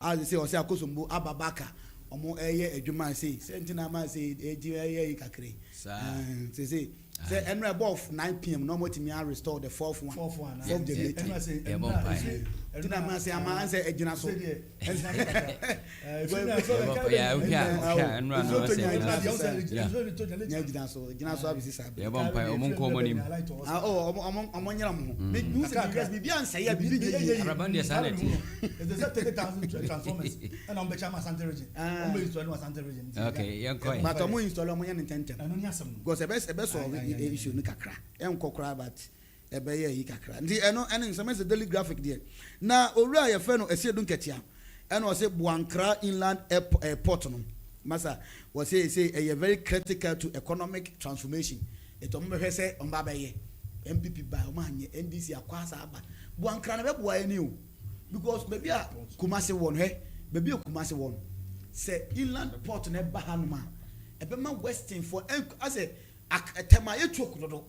as they say ose akosombo ababaka omo eye adwuma say sentina ma say eji eye kakre say and above 9 p.m. no more to me restore the fourth one and I say I say I'm say ejina so ejina so abisi sabe ya bompa omon ko monim omon nyara mo me do say bibi ansa ya bibi arabande sanity the 30,000 transformers and on bechama Santa region on be install Santa region okay yanko but omon install omon yan intentem because ebe so issue ni kakra enkokra but ebe ye yi kakra ndi eno nsema se daily graphic there na owura ye fe no esiedu nketia eno o se Buankra inland airport no masa we say a very critical to economic transformation eto mo hwe se omba ba ye MPP ba o ma nye NDC akwasa aba Buankra na be boa ani o because baby a Kumasi won baby Kumasi won say inland port na ba hanuma ebe ma western for as a tema ye chokudodo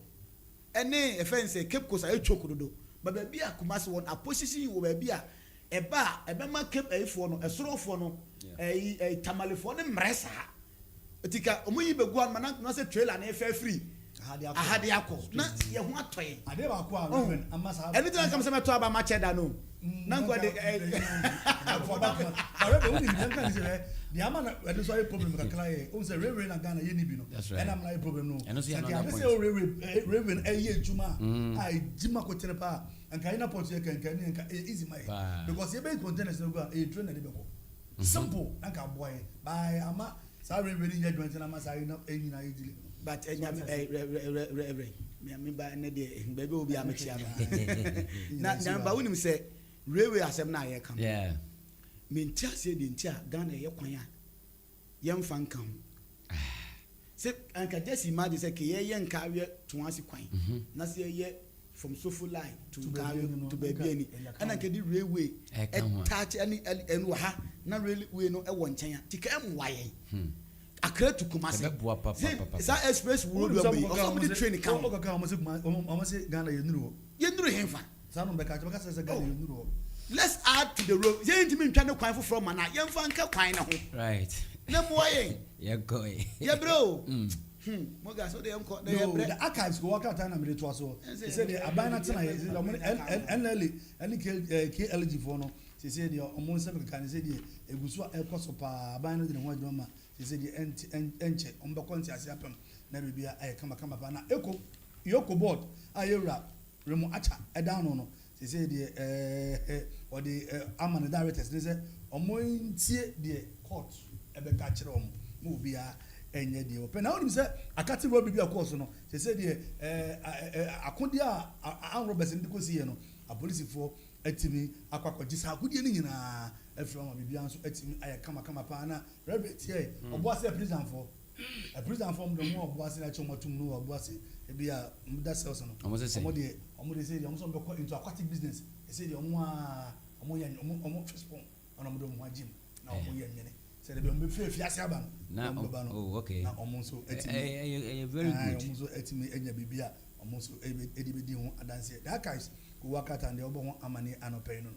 ene offense Cape Coast ye chokudodo but baby a Kumasi won a position wo baby a ebe ma Cape A4 no esorofo no tamalefo ne mresa etika omuyi begua na say trailer na e free ahade akọ na ye ho atoye ade ba akọ a amasa anything come say me to aba ma cheda no na go de for back but we need them can say the amana we so a problem kakra here o say railway na Ghana ye ni bi no and am like problem no and say railway ye juma ai jima ko tere pa and kaina port ye kan easy my because ye be containers no go e train na de be ko simple and ka boy by ama sa railway ni ye joint na ma sa na enyi na ye dile but me ba na de baby obi amechia na ba wonim say railway asem na ye kam yeah me ntia say de ntia Ghana ye kwan a ye mfa nkan se anka just imagine say ke ye nka awe to asi kwan na say ye from Tuffour line to Ghan to baby and anka di railway touch any ha na railway no e wo nchen a tika em waye Accra to Kumasi. Sa express road we be. Somebody train come. Omo say Ghana ye nuru. Ye nuru hemfa. Sa no beka say Ghana ye nuru. Let's add to the road. Ye ntimi ntwa ne kwan from mana. Ye mfa nka kwan na ho. Right. Na mo ye. Ye go. Ye bro. Mo ga so dey enko dey bre. The archives go work out na me to so. He said the abana tena ye NLA any KLG for no. He said the omo nsem kan say the egusu ekoso pa abana de ho adwuma. He said the enche ombekwanti asiapem na bibia ay kama pa na eko yoko board ayewra remo acha edan no he said the or the amana directors they say omontie the court ebeka kire om mo bia enye de open na onim say akati road bibia course no he said the akodi a Roberts ndikosi ye no a police for etimi akwakogisa akodi ni nyina from bibia nso etimi ay kama pa na Robert here oboase prison for a prison from the more oboase na chomotum no oboase e bia that sells no omo de say omo so be into aquatic business e say omo yan omo respond on omo do mo agim na omo yan nyene say de be omo fe ase aba na oh okay na omo so etimi very good omo so etimi enya bibia omo so edibedi ho adanse that guys go work out and the obo ho amane anopay no.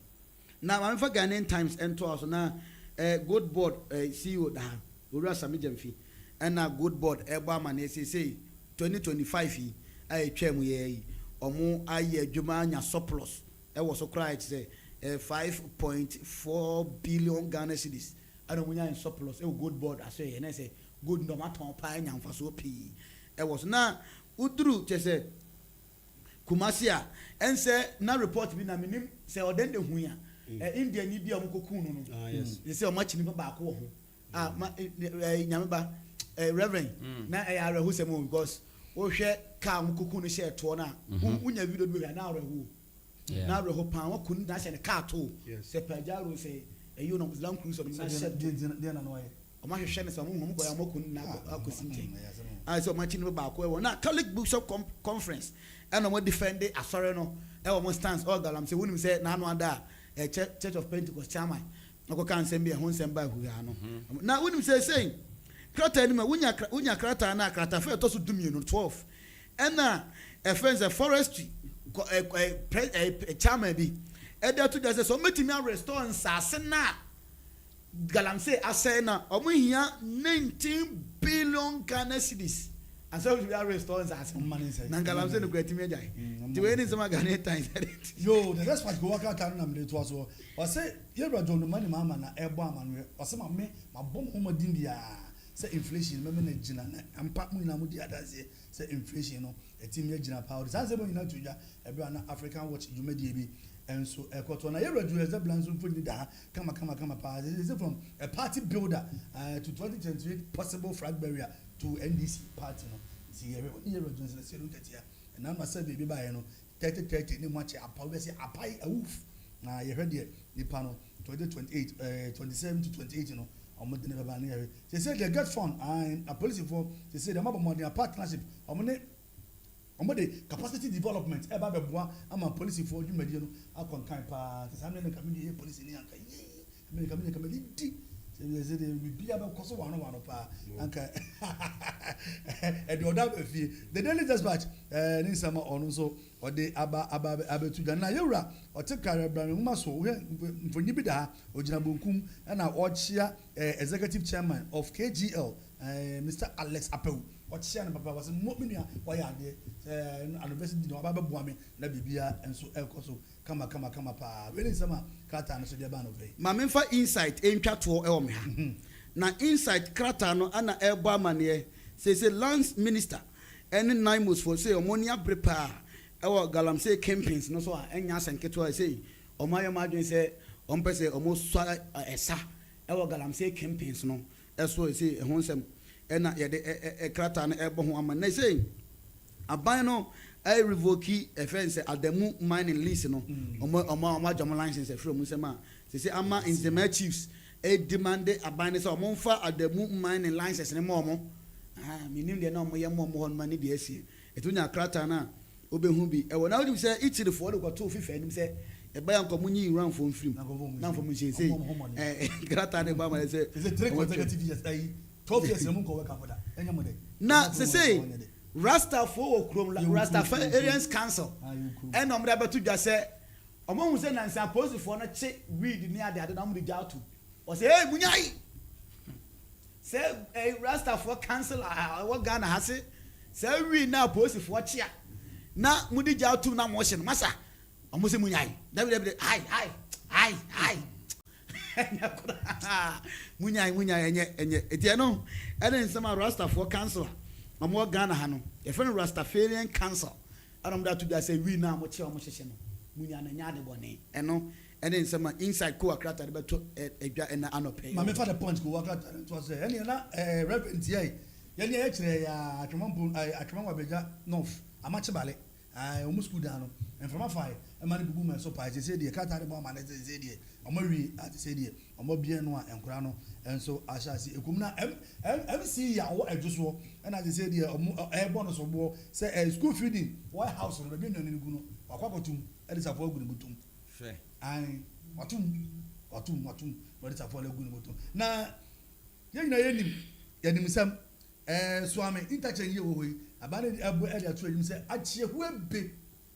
Now I'm for Ghanaian Times and to us now good board CEO da Owura Sami Jamfi and na good board eba man say 2025 yi ay twam ye omo aye adwuma anya surplus e was so cry say 5.4 billion Ghana cedis and omo anya surplus e good board say na say good no maton pa anya mfaso pi e was na uduru che say Kumasi a en say na report bi na minim say oden de hu ya India ni bia mkoku no yes you say o match ni ba ko ho nyame ba reverend na ara hu sem because wo hwe ka mkoku no share to na unya video do na ara hu na ara hu pan wo kun da share ka to say pajaro say you know Islam cruise on na share de na no ye o ma hwe ne so mo ko ya mo kun na akosinje so match ni ba ko na Catholic Bishop Conference and o defend asore no e o mo stance all galam say wonim say na no ada Church of Pentecost chairman no can send me a hon semba hu ya no na wonim say krata ni ma unya krata na krata fe to so dumie no 12 and na a friends a forestry chairman bi e da to just so metimi restore nsase na galamsey asɛe na ɔmo hia 19 billion Ghana cedis asɛ we are restaurants as na galamsey no kwatimi agyae the way ni sama Ghana times yo the rest part go work out na me to aso o say yebra John money mama na ebo amanwe o say ma bom ho madin bia say inflation me na gina na ampa mu na mu di adase say inflation no etimi agina power say say bo ina tuja ebra na African watch jumadi bi enso ekoto na yebra do eze blanzo fodi da kama pa is from a party builder to 2028 possible flag barrier to NDC party no see yebra Johnson say look at here and I'm say baby buy no 30 ni match apa we say apai awuf na ye hwede nipa no 2028 27 to 28 you know omo de never na here they say they get fund and a policy for they say they have more than partnership omo de capacity development eba beboa ama policy for dwumadi no akon kan pa say am na kamidi policy ni anka ye me kamidi di say they be aba koso wano pa anka e de oda fie the daily dispatch ni sama onu so ode aba tu na yewura o te kare bra me ma so mfonyi bi da ogina bonkum na o chia executive chairman of KGL Mr. Alex Apeu o chia na papa was mo minua o ya de university no aba beboa me na bibia enso ekoso kama pa we ni sama krata no so de ba no fe ma me fa insight entwa to e o me ha na insight krata no ana ebo amane say lands minister any nine months for say omonia prepare ewo galamsey campaigns no so enya senketo say omayo madwen say ompese omo so esa ewo galamsey campaigns no eso say ehon sem ena ye de krata no ebo ho ama na say aban no I revoke offense at the mining lease no omo jam license from musema say ama in the chiefs e demand aban say omo fa at the mining license ne mo minim de na omo ye mo ho no ne de asie etunya krata na obehu bi e wona wodi say itiri fo de kwato fifa nim say e ba yanko munyi ran fo mfrim na fo mu say krata ne ba ma say is it 3 consecutive years 12 years mu ko work afoda enya mo de na say Rasta for Chrome Rastafarians Council and on the Abatu just say among say and suppose for not check weed near the other number to or say hey Munyai say a Rasta for council what Ghana has it say we now post for chia na mudi jautu na motion masa almost Munyai hi Munyai enye etiano and then some Rasta for council Amo Ghana hano e friend Rastafarian Council adam that to say we na mo che o mo hyehye no munya na nya de bone eno ene nsema inside ko akrata de beto edwa ena anope ma me fa the point ko akrata to say ene na reverend ye ne ye kire ya atwamwa beja north amache bale omo school da no enfama fai e ma ne bubu me so pa say de kata de bo ma ne say de omo wi at say de omo bia no a enkura no enso ashasi ekum na MC ya wo adwoso na they say the airborne so bo say school feeding white house no be nanu gu no akwakotum e dis afọ gu no butum fe ai watum no dis afọ gu no butum na yenya yenim sam so am interchange ye wo hoyi abane abo e dey to enim say achie hu ebe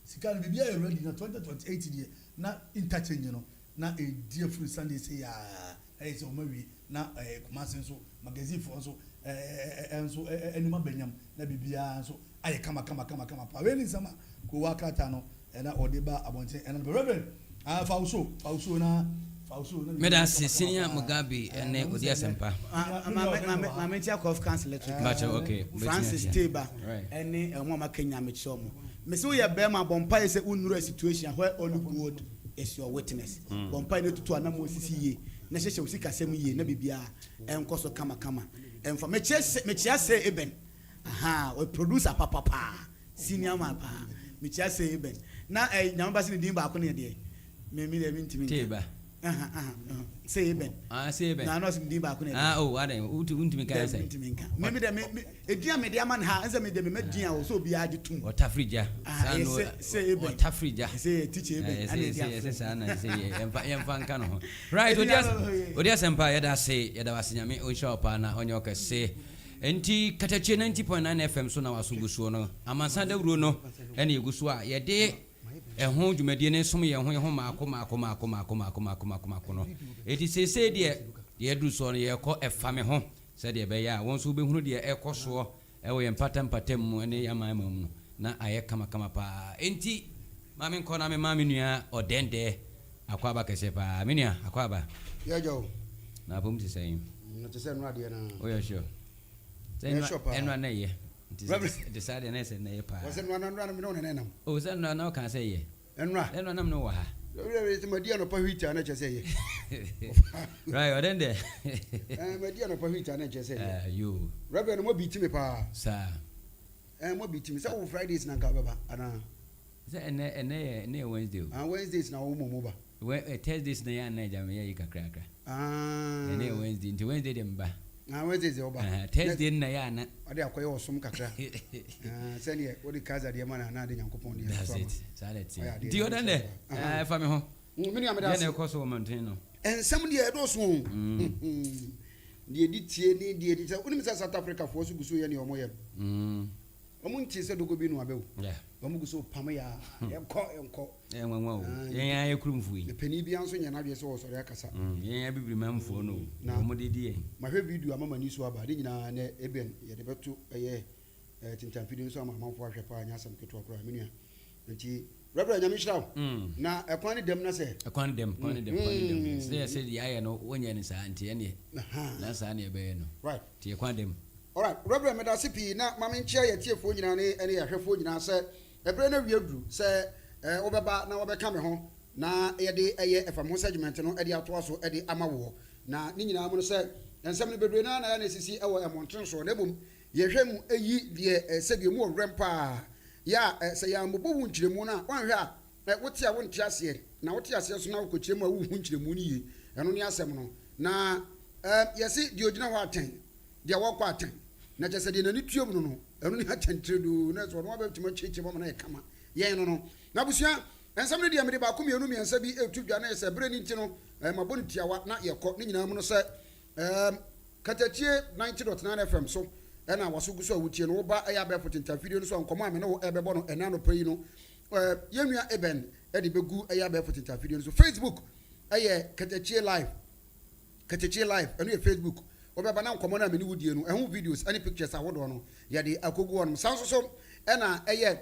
sika no bibia ready na 2028 die na interchange no na e dear free Sunday say ya say o mawi na kumasin so magazine for so enso enima benyam na bibia so aye kama pa we ni sama ko wakata no na odeba abonten na reverend fauso na meda senior Mugabe ene odi asempa ma mentia of council okay Francis Teba ene enwa Kenya mechi omo me say we be ma bompa say unuru situation where only God is your witness bompa ne tutu anam osisi ye na hyehyɛ osika sɛm yie na bibia enko so kama emfa me chia say eben we producer papa senior man pa me chia say eben na nyamba se din ba ko ne de me de mintimi Teba say eben say eben na no se din ba ko ne aden untimi kan say me de me edua me de aman ha ense me de me medua o so bia age tum otafrija say eben otafrija say teacher eben say sana say yemfa nka no right odi asempa yeda say yeda wasenyame o shop na onye okese enti Katakyiie 90.9 FM so na wasungusuo no Amansan Dawuro no ene yegusu a yede ehun dwumadie ne som ye ho maako no eti sese de de edu so no ye kɔ ɛfa me ho sɛ de be ya won so be hunu de ɛkɔ so ɛwɔ ye mpatam mu ne yaman mu no na ayɛ kama pa enti ma me nkɔ na me ma me nua ɔdɛndɛ akwa ba kɛse pa me nua akwa ba ya jo na bom ti sɛ no te sɛ no ade na o ya sure sɛ na ye decide na sɛ na ye pa o sɛ no me no ne nam o sɛ no kan sɛ ye ɛno nam no wɔ ha Madia no pahita na chese right odende Madia no pahita na chese you Reverend mo beat me pa sir mo beat me say on Fridays na ka baba ana say ene Wednesday Wednesdays na wo mo ba Thursdays na ya na jam ya kakra ene Wednesday into Wednesday dem ba Wednesdays o ba Thursday na ya na ade akoye osom kakra say ne wo di kaza de ma na de Nyankopon de that's it sality di odende fa me ho me nua me da na ekoso mountain no ensem de edo so de di tie ni de di say unim say South Africa fo so guso ye ne omo ye omo nti say dogo bi no abew omo guso pam ya enko enwanwa o yen ya yekurumfu yi peni bi anso nya na de so sori akasa yen ya bibiri mamfo no omo de di yen ma hwe video amama ni so aba de nyina na eben ye de beto eye tintan video so amama fo ahwe pa anya asam keto akora menua nti Reverend Nyamishraw na ekwan ni dem na se ekwan dem say di aye no wonya ni sa anti ene na sa na ebe no right ti ekwan dem all right Reverend Medasipi na mama nchia ye tiefo nyina ne ene ya hwefo nyina se ebre na wiaduru se obeba na obeka me ho na ye de eye efam ho segment no e de ato aso e de amawo na ni nyina mo no se ensem ne bebre na na ya sisi e wo emonten so na bom ye hwem eyi de sebie mu orempa ya se ya mbobo wu nkyiremu na wanhwe a wote a wonte ase na wote ase so na wokokyiremu a wu hu nkyiremu ni ye eno ne asem no na yesi di ogina ho aten de wokɔ aten na kyese de nani tuom no eno ne atentredo na so no abetima cheche mama na e kama ye no na busua ensem ne de amede ba ko mienu miensa bi etu dwa na se bre ni nti no maboni tiawa na ye kɔ ne nyina mu no se Katakyiefm 90.9 FM so ena wasoguso awutie no ba aya be fotinta video no so nkomo ame no ebebo no ena no payi no yenua eben e de begu aya be fotinta video no so Facebook aye Katakyiefm live eno ye Facebook obeba na nkomo na me ni wudie no ehu videos any pictures awodo no ye de akogu on sanso so ena aye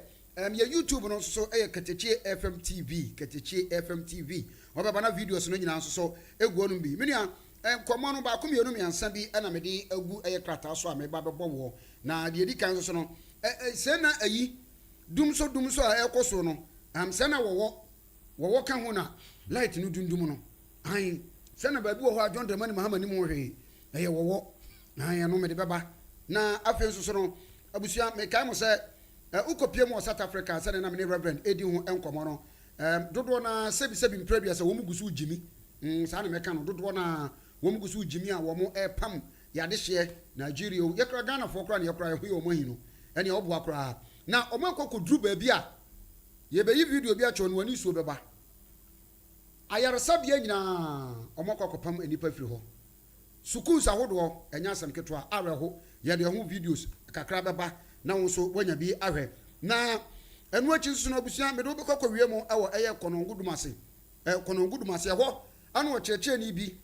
ye YouTube no so aye Katakyiefm TV obeba na videos no nyina so egu no bi menua komo no ba ko mienu miansa bi na me de agu eye krata so a me ba bebo wo na de edi kan so no se na ayi dum so a ekoso no se na wo kan ho na light no dundum no an se na ba bi wo ho ajon de mani mahama ni mo hwe eye wo na ya no me de beba na afen so no abusia me kai mo se ukopie mo South Africa se na me Reverend edi ho enkomo no dodo na sebi mpredua se wo mu gusu jimi sa na me kan no dodo na wom gusu jimi a wom pam yade hye Nigeria ye kra Ghana fo kra na ye kra ye ho mahino ene obo akra na omankoko dru ba bi a ye be yi video bi a cho no ani suo beba ayaresa bia nyina omankoko pam enipa firi ho schools ahodo enya asem keto a areho ye de ho videos kakra beba na wonso wanya bi ahwe na enu achi so no abusia me do be kokko wie mu ewo eye konongudumase ho anu cheche ni bi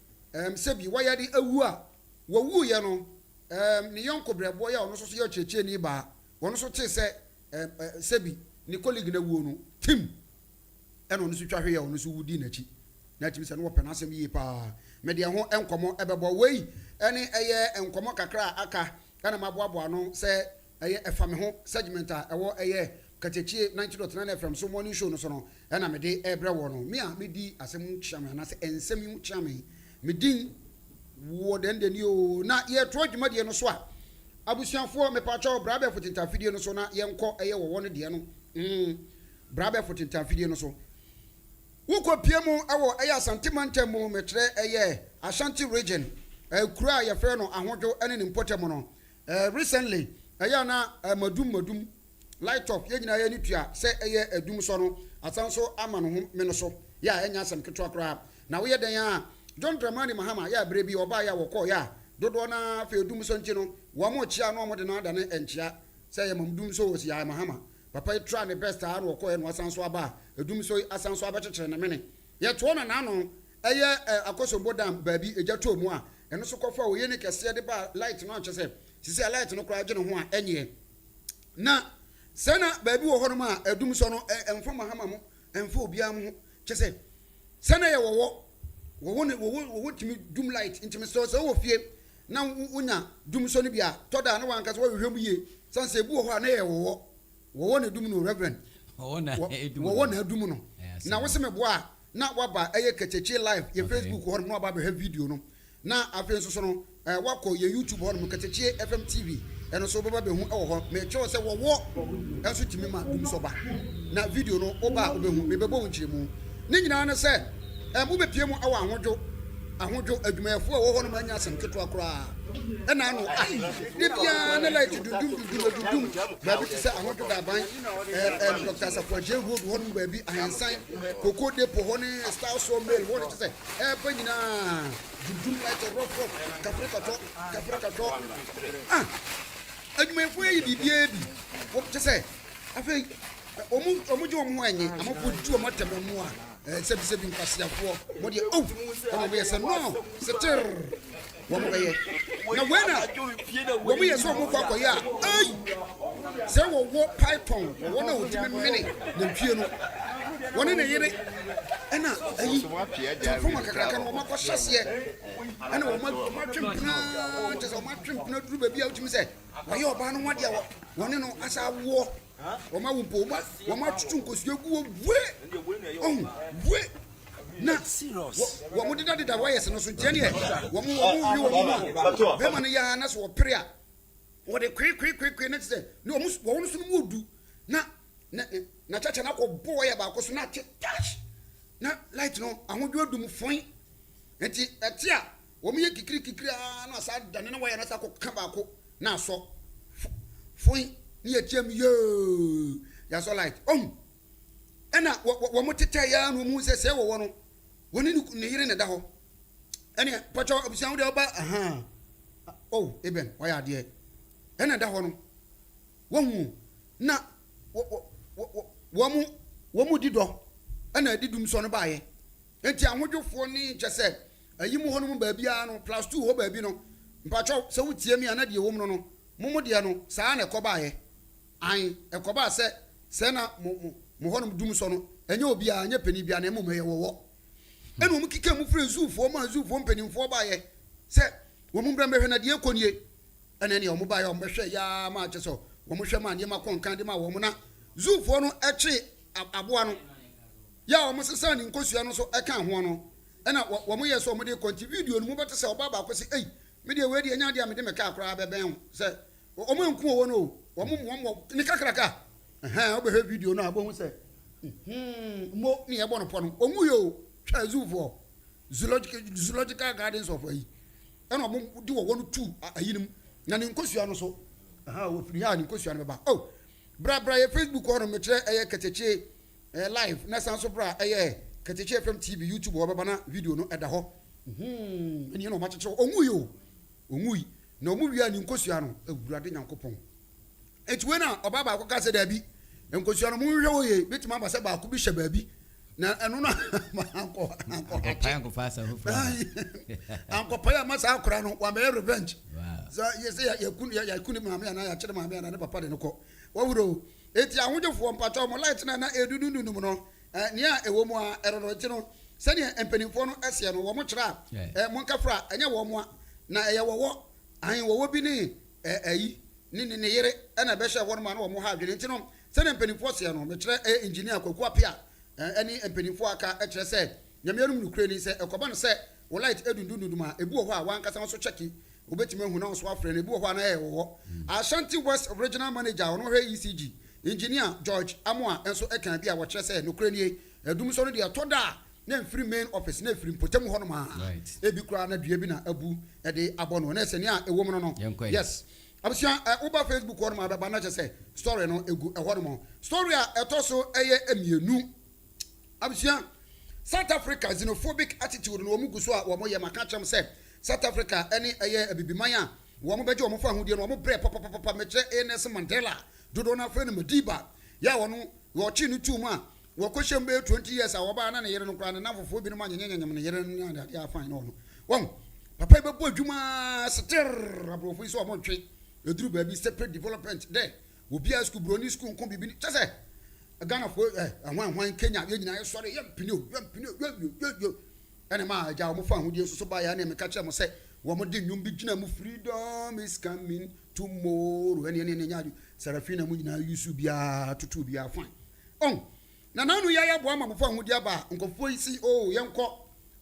sebi wayadi awu a wawu ye no ne yonko brebo ya ono so ye cheche ni ba ono so te se sebi ni colleague na wu no tim eno no so twahwe ya ono so wudi nachi na tim se no wope na asem yi pa me de ho enkomo ebebo wei ene eye enkomo kakra aka kana maboabo no se eye efame ho segment a ewo eye Katakyiefm 90.9 FM so morning show no so no ena me de ebre wo no me a me di asem chiame na se ensem chiame medin wo den ni o na ye to dwuma de no so a abusuafo me pa chawo brabe fotinta fidie no so na ye nko eye wo no de no brabe fotinta fidie no so wo ko piemu awo eye asantimantem mu me kire eye Ashanti region kura ye fre no ahodwo ene ni mpotem no recently eye na madum light up ye nyina ye ni tua se eye adum so no asanso ama no ho me no so ya enya asam keto akra na wo ye den a John Dramani Mahama ya brebi oba ya woko ya dodo na fe dum so nchi no wo mo chia no mo de na da ne enchia se ye mamdum so osi ya Mahama papa try ne best a no woko ye no asanso aba edum so asanso aba chechere na mene ye to na no ɛyɛ akosombo dam baabi eja to mu a ɛno so kɔfa wo ye ne kɛse de ba light no ankyɛ sɛ sisi light no kora gye ne ho a ɛnyɛ na sɛna baabi wɔ hɔ no ma adum so no ɛmfa mahama mo ɛmfa obia mo kyɛ sɛ sɛna yɛ wɔwɔ timi dum light ntimi so wɔ fie na wonya dum so no bia tɔda na wanka so wɔhwehwɛ mu yie sanse ebu wɔ hɔ a na yɛ wɔwɔ ne dum no reverend wɔwɔ na adum no na wo se me boa na waba ɛyɛ Katakyiefm live ye Facebook hɔ no na waba bɛhwɛ video no na afei nso so no wakɔ ye YouTube hɔ no Katakyiefm TV ɛno so bɛba bɛhu ɛwɔ hɔ me kyerɛ sɛ wɔwɔ ɛso timi ma dum so ba na video no oba obɛhu me bɛbɔ wo nkyerɛmu ne nyinaa ne sɛ mo bɛpie mu ɛwɔ ahodwo adwumayɛfo a wɔ hɔ no ma anya asɛm ketewa koraa ɛna no de bia ne light dudum baabi te sɛ ahodwo daban Dr. Safuaje road hɔ no baabi ahansan koko depo hɔ ne star so mail hɔ te sɛ ɛpa nyinaa dudum light rock kafrikatɔ adwumayɛfo yi bibia bi wɔ te sɛ afei ɔmo gye ɔmo ho anyi amafo di ɔmo atam mu a sɛbi nkwasiafoɔ mo de ɔmo bɛyɛ sɛ no seter wɔmo bɛyɛ na wena wɔmo yɛ sɛ ɔmo kɔ akɔyɛ a ai sɛ wɔwɔ python wɔwɔ na wɔtumi mene na ntwie no wɔne ne yere ɛna ayi tafoma kakraka no wɔma kɔhyɛ seɛ ɛna wɔma twempena kyɛ sɛ wɔma twempena duru baabi a wotumi sɛ wɔyɛ ɔbaa no ho adeɛ wɔne no asa awoɔ wɔma wumpo wɔma tutu nkosua gu we na wɔmo deda wayɛs no so ntiɛ neɛ wɔmo wi bɛma no yɛa na sɛ wɔpere a wɔde kwe na te sɛ ne wɔwo no so no mu ɔdu na kyakya no akɔbɔ wɔyɛ baako so na ate dash na light no ahodwo adum foin nti ɛte a wɔmo yɛ kikiri a na asa dane na wɔyɛ na sa akɔka baako na asɔ foin ni etiam yo ya so light ena wo mo tete ya no mu se wo no woni ne yire ne da ho ene pacho obusia wo de oba aha eben wo ya de ena da ho no wo hu na wo mu dido ena didum so no ba ye enti ahodwofo ni kyese ayi mu ho no ba bia no plus 2 ho ba bi no pacho se wo tie mi ana de wo mu no mo de no saa na ekoba ye an ekoba se na mo honum dum so no enye obi a anya pani bia na emu meye wo enu mu kika mu fre zuufo ma zuufo mpanimfo ba ye se wo mu bra mehwe na de ekonie ene ne wo ba ye wo mehwe ya ma che so wo mu hwe ma ne ma konkan de ma wo mu na zuufo no eche aboa no ya wo mu sesa ni nkosua no so eka ho no ena wo mu ye so wo de konti video no mu bete se oba ba ko se ei me de we de anya de a me de me ka akra beben se wo mu nku wo no wo ni kakraka obehwe video no abo hu se mo ni ebo no po no omu yo twa zuufo zoological gardens of ayi ena mo di wo no tu ayinim na ni nkosua no so wo firi ha ni nkosua no ba bra ye Facebook ho no me kire eye Katakyiefm live na san so bra eye Katakyiefm TV YouTube wo baba na video no eda ho eni no ma kyeche omu yo omu na omu wi ani nkosua no awurade nyankopon etuwe na oba ba akɔka sɛ dabi nkosua no mu hwɛ oye betima ba sɛ ba akɔ bi hyɛ baabi na ɛno na anko fasa ho fra anko pa ma sa akora no wa me revenge so yese yakuni maame ana ya kyere maame ana ne papa de no kɔ wawuro eti ahodwofo mpato mo light na edudunu no ne a ewo mu a ɛrɔrɔ kye no sɛ ne empanimfo no ɛse no wo mo kyerɛ mo nkafra ɛnyɛ wo mo na ɛyɛ wo ahen wo bi ne ayi ne yere ɛna bɛhwɛ hɔ no ma no wo mo ha adwene nti no sɛ ne mpanimfo se no me kyerɛ engineer kwaku apia ɛne mpanimfo aka ɛkyerɛ sɛ nyamianum nukure ni sɛ ɛkɔba no sɛ wo light edundunu ma ebu hɔ a wankasa so checki obetime hu na so afrɛ na ebu hɔ na ɛyɛ wo Ashanti West Regional Manager ono hwɛ ECG engineer George Amoa enso ɛkan bi a wo kyerɛ sɛ nukure ni edum so no de atoda na mfiri main office na mfiri potem hɔ no ma ebi kura na dua bi na abu ɛde abɔ no na sɛ ne a ɛwɔ mu no yes abusia uba Facebook hɔ no ma baba na kyerɛ sɛ story no egu ɛhɔ no mo story a ɛtɔ so ɛyɛ emienu abusia South Africa xenophobic attitude no omu guso a wo mo ye maka kyerem sɛ South Africa ɛne ɛyɛ abibiman a wo mo bɛgye wo mo fa ahodie no wo mo brɛ papa mekyerɛ Nelson Mandela dodo na afrɛ no Madiba ya wo no wo chi no tu mu a wɔkɔhyɛ mbɛ 20 years a wɔba na ne yere no kora ne nafofo bi no ma nyanyanyam ne yere no ade afan no no wɔn papa yi bɛbɔ adwuma seter aborɔfo yi sɛ ɔmo ntwe ɛduru baabi separate development dɛ obiara school broni school nko bibi kyɛ sɛ Ghana fo ahwan Kenya yɛ nyinaa yɛsɔre yɛmpini ɛne ma agya ɔmo fa ahodie nso so ba ya ne meka kyerɛ mo sɛ wɔmo de nnwom bi gyina mu freedom is coming tomorrow ɛne nyaadu Serafina mu nyinaa yusu biara tutu biara fine na nanu ya boa ma mo fa ahodie aba nkɔfo yi si yɛnkɔ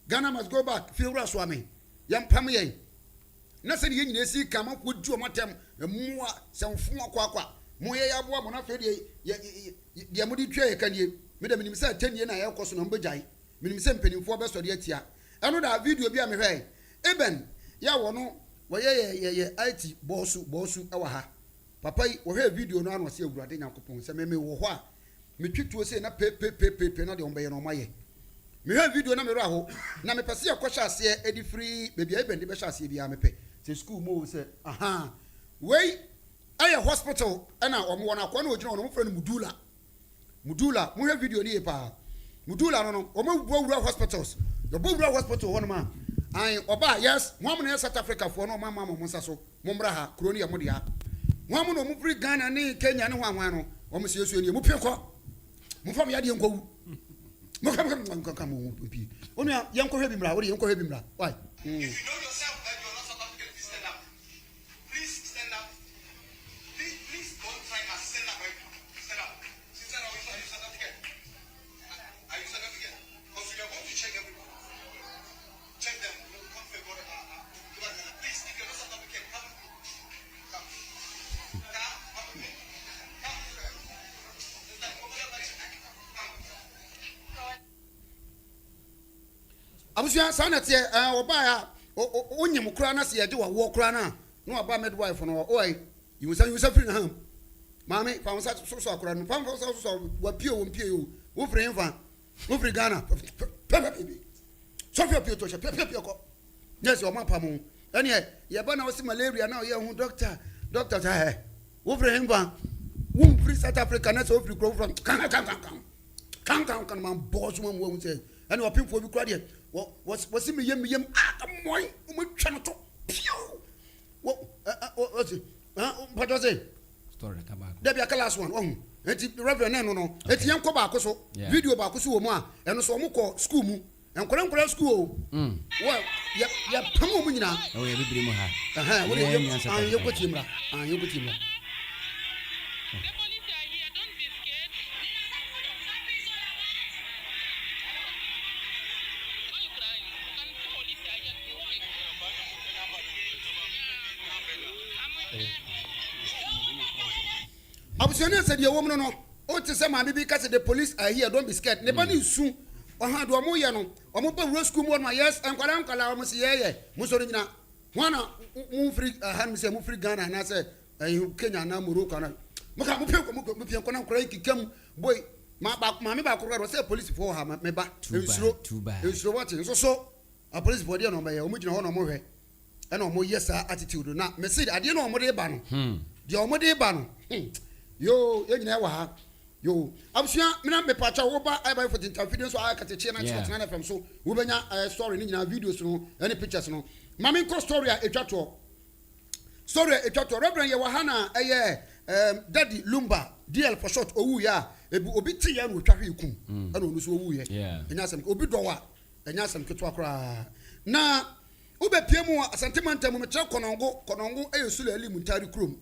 Ghana must go back feel wura so ame yɛmpam yɛn na sɛ ne yɛ nyinaa si kama ko du ɔmo atam ɛmoa sɛmfo akɔ mo yɛ aboa mo na fɛ de mo di twa yɛ kanie me da minim sɛ tanie na yɛ kɔ so na mo begyae minim sɛ mpanimfoɔ bɛsɔre atia ɛno da video bi a me hwɛ eben ya wɔ no wɔyɛ IT bɔsu ɛwɔ ha papa yi wɔhwɛ video no ano sɛ awurade Nyankopɔn sɛ me wɔ hɔ a me twituo sɛ na pe na de ɔmbɛyɛ no ɔmayɛ me hwɛ video na me ro aho na me pɛse yɛkɔhyɛ aseɛ edi free baby eben de bɛhyɛ aseɛ bia me pɛ sɛ school mo sɛ wei ayɛ hospital ɛna ɔmo wɔ na akɔ na ogyina ɔno mo frɛ no mudula mo hwɛ video ni yɛ pa mudula no ɔmo wura hospitals yɛbɔ wura hospital hɔ no ma ɔba yes mo am na South Africa fo no ɔma mo nsa so mo mbra ha kuro ni yɛ mo de ha mo am no mo free Ghana ne Kenya ne hwan no ɔmo sie so ni mo pie kɔ mo fam yɛ de nkɔwu mo kam mo pie onu yɛ nkɔ hwɛ bi mra wo de yɛ nkɔ hwɛ bi mra why abusia sanete oba ya onyem kura na se yaje wo kura na no oba midwife no oi you say free na ham mami fa won sa so akura no fa so wa pie wo pie yo wo free mfa wo free Ghana pepe so pie to pie ko yes o ma pa mo ene ye ba na wo si malaria na ye hu doctor ta wo free mfa wo free South Africa na so free grow from kan man boss mo wo say ene o pimfo bi kura de was me yem moy mo twa no to piu what what was it story come back there be a class one enti reverend no enti yen ko ba ko so video ba ko so wo mu a eno so mo ko school mu enkora school ya pam mo nyina ya bibiri mu ha wo ye ko timra ye ko timra Abusone said your woman no o te say ma bi ka say the police are here don't be scared ne ba ni su o ha do mo ye no o mo ba wura school mo no yes enkwala o mo se ye mo so nyina wana mo free han say mo free Ghana na say Kenya na Morocco na mo ka mo pie ko na nkora kikam boy ma me ba ko ro say police for ha me ba ensuro what so a police for there no ba ye o mo gina ho no mo hwe e na o mo yes attitude na me say ade na o mo de ba no de o mo de ba no yo ye nyina wa ha yo abusua mina me pacha wo ba ai ba for interview so I Katakyiefm na channel FM so wo benya story ni nyina videos no any pictures no mama nko story a etwato reverend ye wa ha na daddy Lumba DL for short owu ya obi ti ya no twahwe ikum ana onu so owu ye enya asem obi dowa enya asem keto akora na ube pie mu asante manta mu metre konongo eyesulu ali muntari krom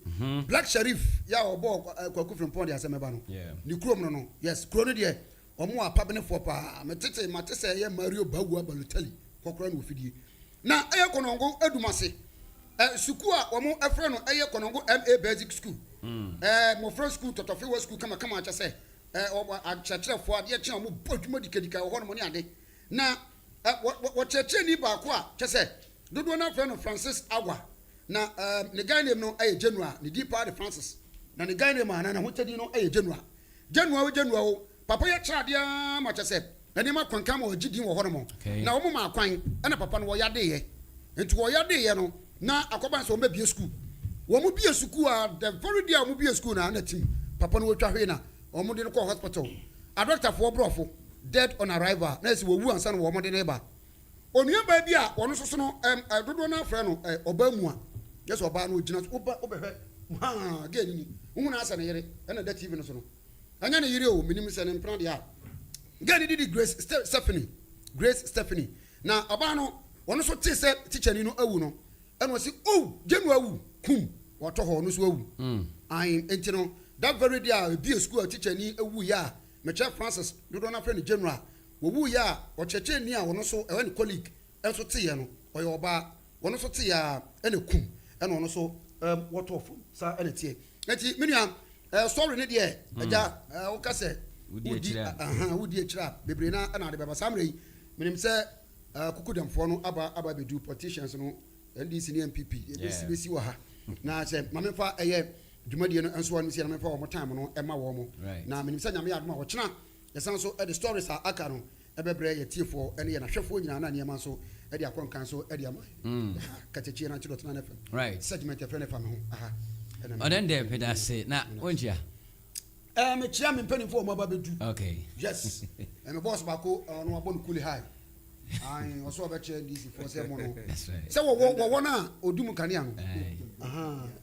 Black Sheriff ya obo kwaku from pond ya semeba no ni krom no yes kro no de omo apabene fo pa metete matese ye Mario Bawu abalotali kokora no ofidie na eye konongo edumase suku a omo efre no eye konongo MA Basic School mo first school Tuffour school kama acha se achachirefo ade che omo bodwuma dikadika ho no mo ne ade na wacheche ni ba ko a chese dodo na friend of Francis Agwa na ne guy name no aye January ne di pa de Francis na ne guy name ana na ho chedi no aye January papa ye chade a ma chese na ni ma kwanka ma ogidi wo ho no na wo ma kwan na papa no wo yade ye enti wo yade ye no na akoban so mba bie school wo mu bie school a the very day wo mu bie school na na tim papa no wo twa hwe na wo mu de no ko hospital doctor for brofo dead on arrival na si wo wu ansa no wo mo de neighbor onua ba bi a wono soso no dodo na afre no oba mu a yes oba no gina oba obehwe ha ge ni hu na asa ne yere na da TV no so no anya ne yere o minim se ne mpran de a ge ni di Grace Stephanie na oba no wono so te se teacher ni no awu no eno si jenu awu kum woto ho no so awu an enti no that very day a bi school teacher ni awu ya Mecha Francis dodo na friend general wo wu ya o cheche ni a wono so e wani colleague enso te ye no o ye oba wono so te ya ene kum ene wono so what of sa ene tie enti menua story ne de aja o ka se wudi echira bebre na na de baba samre yi menim se kukudamfo no aba bedu politicians no NDC ni MPP e besi wo ha na se mamefa eye dwumadie no enso wonu se na mefa wo time no ema wo mo na menim se nyame adoma wo chena yesan so the stories are aka no ebebre ye tiefo ene ye na hwefo nyina na niam so e de akonkan so e de ama Katakyiefm na chilo tena FM right segment efe ne fa me ho aha odende pedase na onjia me chia me mpanimfo mo aba bedu okay yes me boss bako no abon kuli high ai oso obeche DC for say mo no say wo na odum kanea no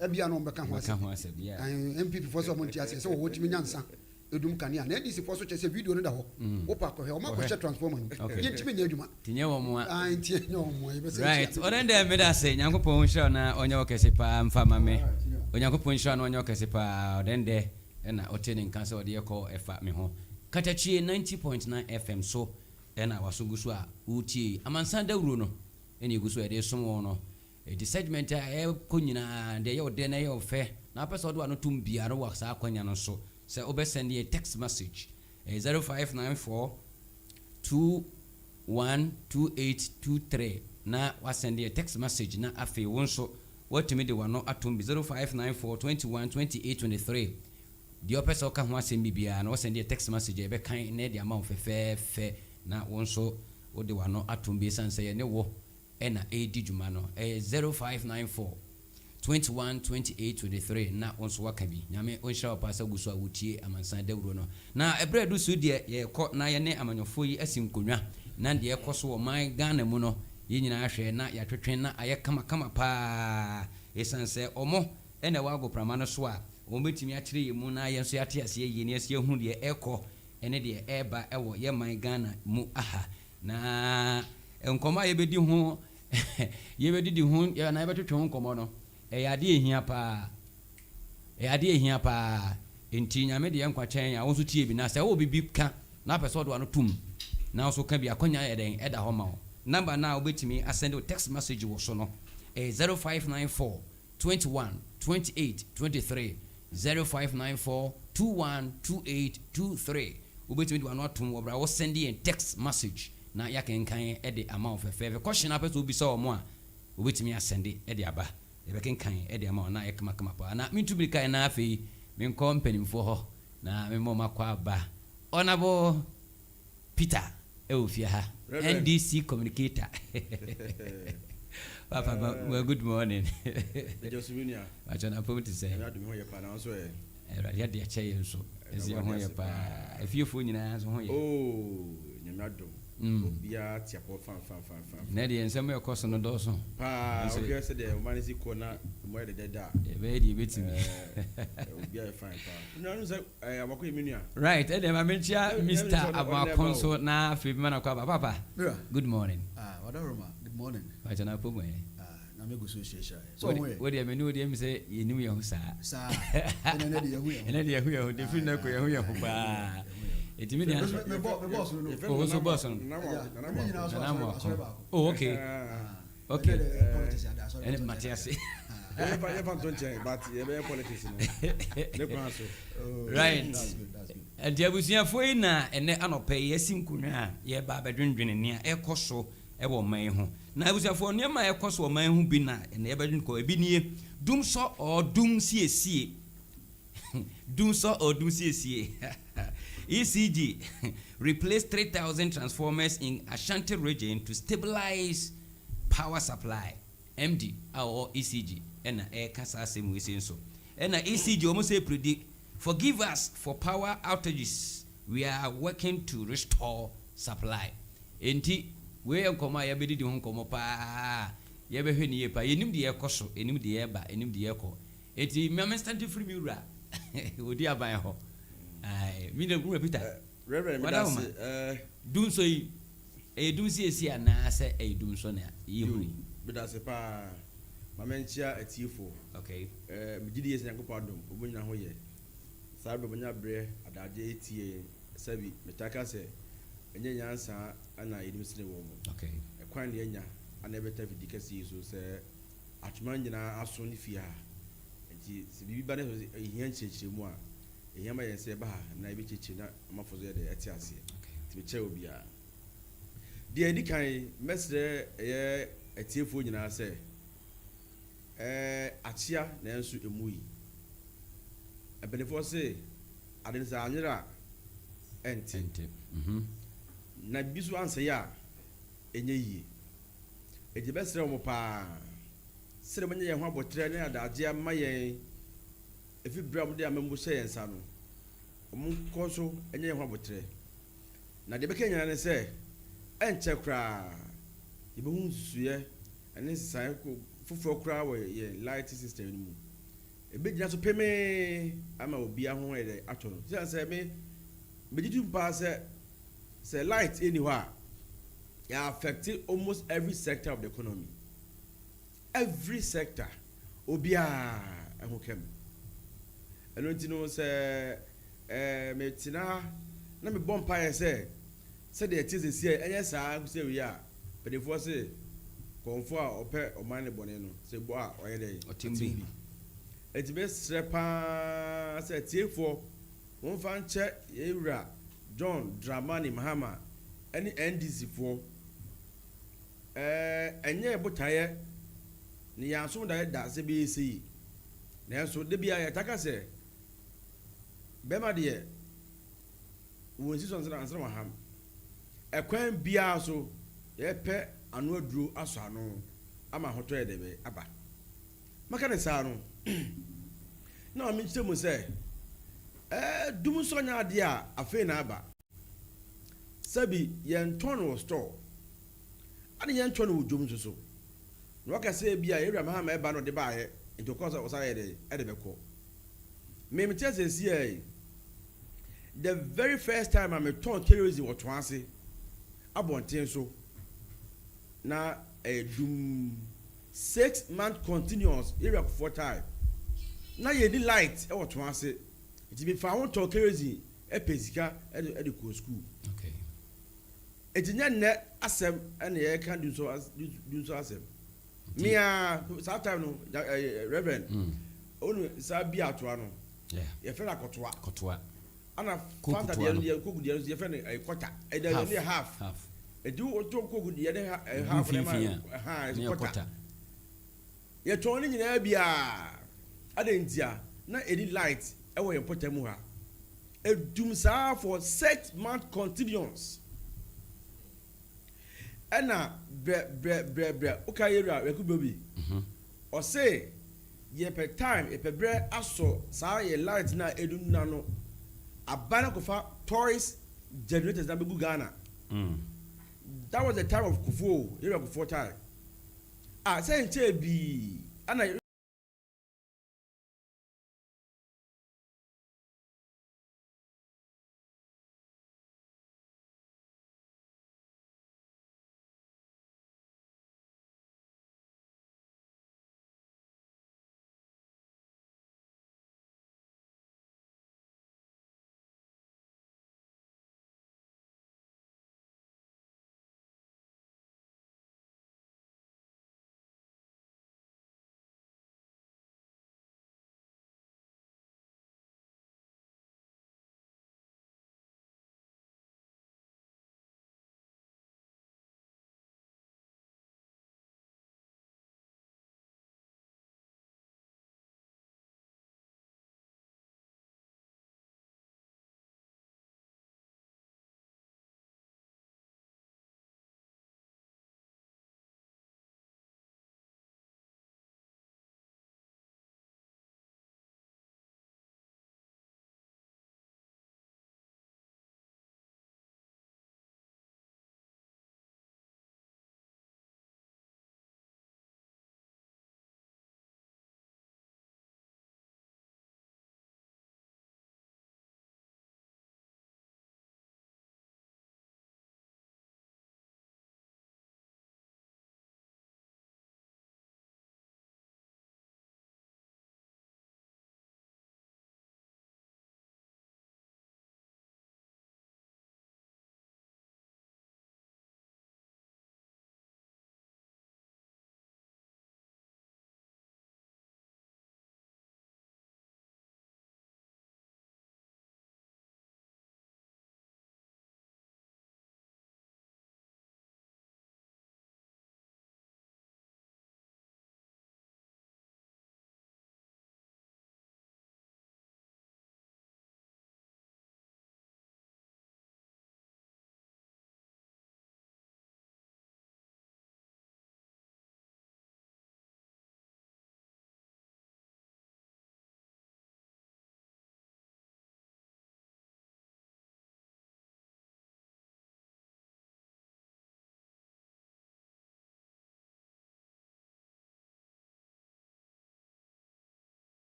ebia no mbeka ho ase bia MPP for say mo ntia say wo timi nyansa odum kanea na DC for so che say video no da ho wo pa ko he o ma ko che transformer no ye timi nya adwuma tinye wo mo ai tinye wo mo e be say right odende me da say nyankopon hwa na onye okese pa mfama me onyankopon hwa na onye okese pa odende na otene nkansa ode yeko efa me ho Katakyiefm 90.9 FM so ena wasungusu a utie Amansan Dawuro no ene egusu e de somo no e segment a konyina de ye ode na ye ofe na pesa ode no tum bia no waksa akwanya no so se obesend ye text message 0594 212823 na wasend ye text message na afi wonso watimi de wano atum 0594 212823 the opesa ka ho asem bibia na wasend ye text message e be kan na de amount fe na wonso ode wano atumbi sanse ye ne wo ena edi djuma no 0594 212823 na wonso waka bi nyame onhira opasa guso awutie Amansan Dawuro no na ebredu so de ye kɔ na ye ne amanyofo yi asinkonwa na de ye kɔ so wo man Ghana mu no ye nyina ahwe na ya twetwen na aye kama pa esanse omo ena wago prama no so a wo betimi akyere ye mu na ye so yate ase ye ne ase hu de ekɔ ene de eba ewo ye man Ghana mu aha na enkoma ye bedi ho ye bedi ho ya na ye betwetwe ho nkomo no yade ehia pa enti nyame de yankwa chen ya wonso tie bi na se wo bibi ka na pese do ano tum na so ka bi akonya eden eda ho ma wo number na obetimi asend text message wo so no 0594 21 28 23 0594 212823 obetimi do ano atum wo bra wo send in text message na yakenkan ede amount fefe question apese obi so mo a obetimi asend ede aba ebekenkan ede amount na ekama pa na mintubi kai na afi min company mfo ho na me mo makwa aba honorable Peter Eufia ha NDC communicator papa well, good morning just winia achana point say ya do me ho ye pa na so e ya de ache ye so ezi ho ye pa afiefo nyina so ho ye nyamado obia tiapo fan na de ensem e koso no do so pa obia se de o manisi ko na mo ye de da e be di betimi obia fine pa no say abako eminia right e de ma menchia Mr. Abakonso na fi mana kwa papa good morning Wadawuro good morning achana po mo na me go so Shay so we de menu de mi say yenu ye hu sa ene de yahu yahu de fi na ko yahu pa etimi dia me boss no so boss no oh okay ene Matias Evan don't change, but you be politics no. Right. And abusia foi na ene anope yesinkunwa ye ba bedwendwene ne ekoso e wo man ho. Na abusia fo ne ma ekoso wo man ho bi na ene ye bedwen ko ebi nie dum so or dum siesie. Dum so or dum siesie. ECG replaced 3,000 transformers in Ashanti region to stabilize power supply. MD or ECG and kasa same we say so and ECG almost say predict forgive us for power outages we are working to restore supply. Enti we nkoma ya bedi di ho nkomo pa ya be hwe ni ye pa enim de ekoso enim de eba enim de eko eti me stand free me wura odi aban ho ai mi de group Peter Reverend Medase dun so yi dun si esi ana se dun so na yehuni Medase pa mamenchia atiefo okay me gidi yes nyankopɔ adom obunyina ho ye saa be bonya bre adade etie sabi metaka se enye nyansa ana yedim sene wo mu okay ekwan de enya ana beta fidi kasi so se atuma nyina aso ne fia enti se bibi ba ne ehia nchechire mu a ehia ma yense ba ha na ebe chechire na amafozo ye de eti ase ti beche obi a de edi kan mesre ye etiefo nyina se achia na enso emuyi ebenefo se adensa anyira enti na bisu ansa ya enye yi eje besere mo pa sere menye ye ho abotre na adaje ma ye efi bra mo de amembo hye yensa no omo koso enye ye ho abotre na de bekenya ne se enche kra ibe hu suye ene sisan ko fufuro kra we ye light system ni mu ebe gina so peme ama obi aho ede ato no se me didu pa se light anywhere ya affect almost every sector of the economy. Every sector obia eho kem eno ntino se me tina na me bompa ye se de etize sie enye saa se wi a pedefo se konfo a ope omane bone no se bo a oye de otimbi etibe srepa se tiefo won fa nche ewura John Dramani Mahama any NDC for enye botaye ni yanso da se bi si na so de bia ya taka se bema de won si so answer Maham ekwan bia so ye pe anu aduro aso anu ama hoto ye de be aba maka ne sa no na mi chemu se dum so nya ade a afi na aba sabi yen ton wo store ani yen ton wo dum so no ka se bia ye rama ma eba no de ba ye into cause o sa ye de be ko me tell see eh the very first time I met ton terrorism what twanse abonten so na dum 6 month continuous area for time na ye di light e what twanse it be fa won ton terrorism e pesika e de ko school okay etinya ne asem ene ye kan do so asem me a that time no reverend onu sa bi atoa no yeah ye fe na kotoa ana fanta de kogu de ye fe na kota e de ne half e do to kogu de ne half na ma is kota ye to ni nyina bia adentia na edi light e wo ye potamu ha edum sa for 6 months continuous ena bre okay area we could be or say ye per time e per bre aso sa ye light na edum na no abana ko fa toys generators na be Ghana that was the time of Tuffour area Tuffour time say nche bi ana